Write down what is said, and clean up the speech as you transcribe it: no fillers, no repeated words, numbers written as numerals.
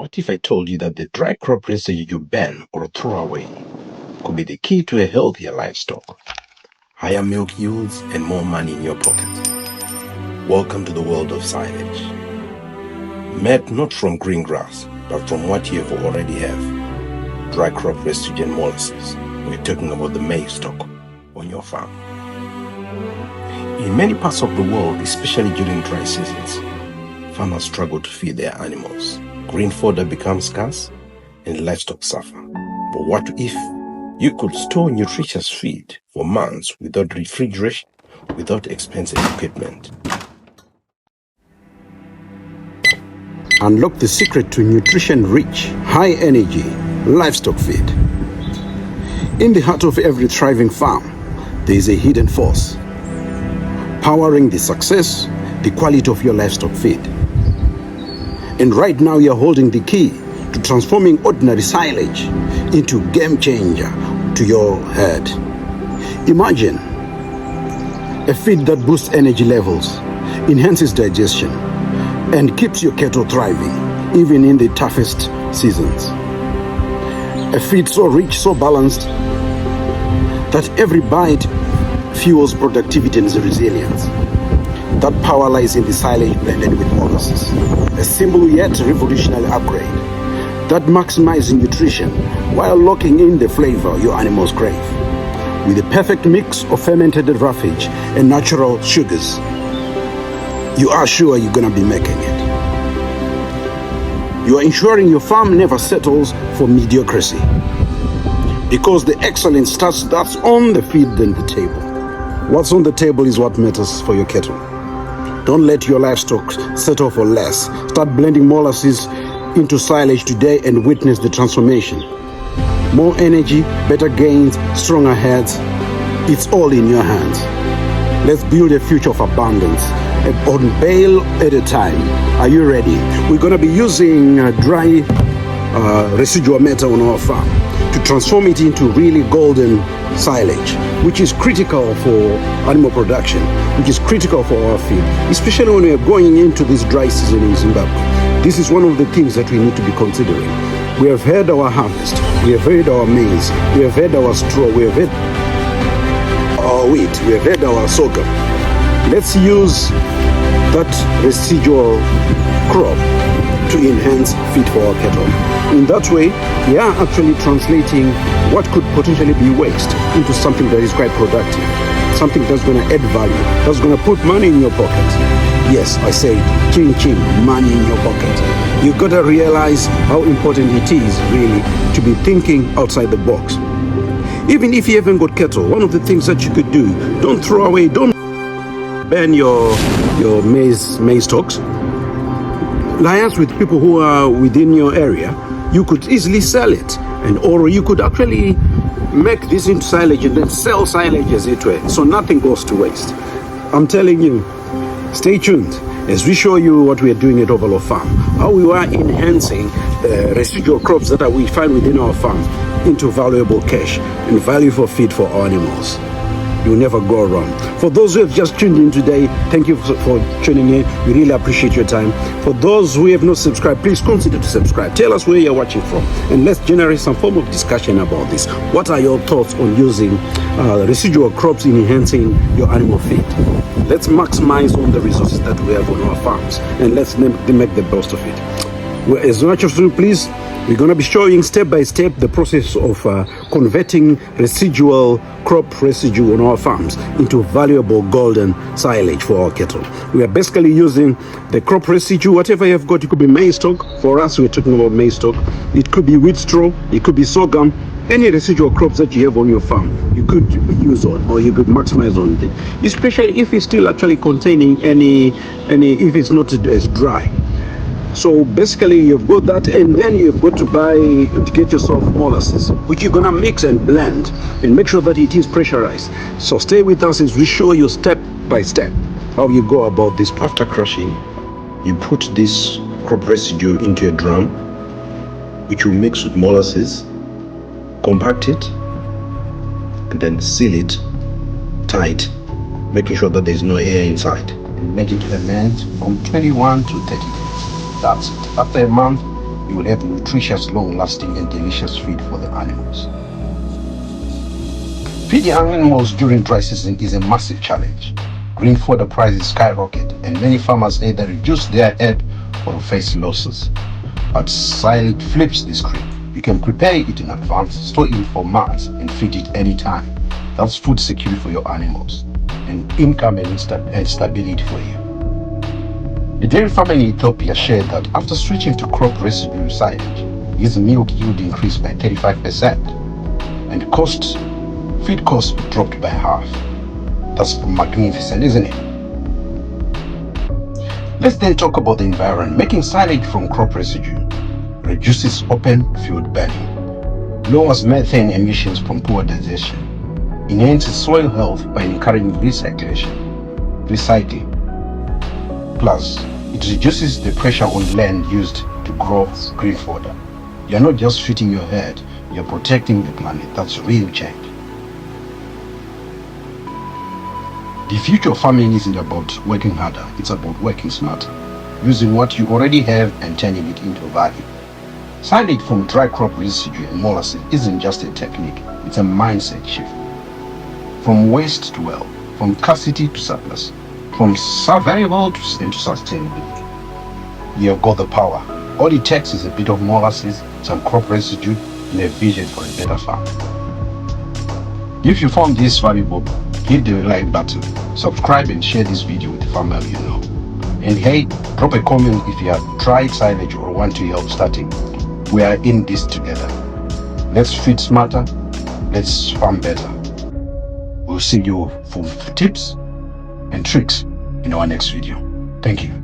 What if I told you that the dry crop residue you burn or throw away could be the key to a healthier livestock, higher milk yields, and more money in your pocket? Welcome to the world of silage. Made not from green grass, but from what you already have. Dry crop residue and molasses. We're talking about the maize stock on your farm. In many parts of the world, especially during dry seasons, farmers struggle to feed their animals. Green fodder becomes scarce and livestock suffer. But what if you could store nutritious feed for months without refrigeration, without expensive equipment? Unlock the secret to nutrition-rich, high-energy livestock feed. In the heart of every thriving farm, there is a hidden force, powering the success, the quality of your livestock feed. And right now you're holding the key to transforming ordinary silage into game changer to your herd. Imagine a feed that boosts energy levels, enhances digestion, and keeps your cattle thriving, even in the toughest seasons. A feed so rich, so balanced, that every bite fuels productivity and resilience. That power lies in the silage blended with molasses. A simple yet revolutionary upgrade that maximizes nutrition while locking in the flavor your animals crave. With the perfect mix of fermented roughage and natural sugars, you are sure you're gonna be making it. You are ensuring your farm never settles for mediocrity, because the excellence starts that's on the feed and the table. What's on the table is what matters for your cattle. Don't let your livestock settle for less. Start blending molasses into silage today and witness the transformation. More energy, better gains, stronger herds. It's all in your hands. Let's build a future of abundance, one bale at a time. Are you ready? We're going to be using dry residual matter on our farm to transform it into really golden silage, which is critical for animal production, which is critical for our feed, especially when we are going into this dry season in Zimbabwe. This is one of the things that we need to be considering. We have had our harvest, we have had our maize, we have had our straw, we have had our wheat, we have had our sorghum. Let's use that residual crop to enhance feed for our cattle. In that way, we are actually translating what could potentially be waste into something that is quite productive, something that's going to add value, that's going to put money in your pocket. Yes, I say chin chin, money in your pocket. You've got to realize how important it is really to be thinking outside the box. Even if you haven't got cattle, one of the things that you could do, don't throw away, don't burn your maize stalks. Liaise with people who are within your area. You could easily sell it, or you could actually make this into silage and then sell silage as it were, so nothing goes to waste. I'm telling you, stay tuned as we show you what we are doing at Overlow Farm, how we are enhancing the residual crops that we find within our farm into valuable cash and value for feed for our animals. You'll never go wrong. For those who have just tuned in today, thank you for tuning in. We really appreciate your time. For those who have not subscribed, please consider to subscribe. Tell us where you're watching from, and let's generate some form of discussion about this. What are your thoughts on using residual crops in enhancing your animal feed? Let's maximize on the resources that we have on our farms, and let's make the best of it. Well, as much as you please, we're going to be showing step by step the process of converting residual crop residue on our farms into valuable golden silage for our cattle. We are basically using the crop residue, whatever you have got. It could be maize stalk. For us, we're talking about maize stalk. It could be wheat straw. It could be sorghum. Any residual crops that you have on your farm, you could use on, or you could maximize on it, especially if it's still actually containing any if it's not as dry. So basically you've got that, and then you've got to get yourself molasses, which you're gonna mix and blend and make sure that it is pressurized. So stay with us as we show you step by step how you go about this. After crushing, you put this crop residue into a drum, which you mix with molasses, compact it, and then seal it tight, making sure that there's no air inside. And make it ferment from 21 to 30 days. That's it. After a month, you will have nutritious, long-lasting, and delicious feed for the animals. Feeding animals during dry season is a massive challenge. Grain fodder prices skyrocket, and many farmers either reduce their herd or face losses. But silage flips the script. You can prepare it in advance, store it for months, and feed it anytime. That's food security for your animals, and income and stability for you. A dairy farmer in Ethiopia shared that after switching to crop residue silage, his milk yield increased by 35%, and feed costs dropped by half. That's magnificent, isn't it? Let's then talk about the environment. Making silage from crop residue reduces open field burning, lowers methane emissions from poor digestion, enhances soil health by encouraging recycling. Plus, it reduces the pressure on land used to grow grain fodder. You're not just feeding your herd, you're protecting the planet. That's real change. The future of farming isn't about working harder, it's about working smarter, using what you already have and turning it into value. Silage from dry crop residue and molasses isn't just a technique, it's a mindset shift. From waste to wealth, from scarcity to surplus, from survival to sustainability. You've got the power. All it takes is a bit of molasses, some crop residue, and a vision for a better farm. If you found this valuable, hit the like button, subscribe and share this video with the family you know. And hey, drop a comment if you have tried silage or want to help starting. We are in this together. Let's feed smarter, let's farm better. We'll see you for tips and tricks in our next video. Thank you.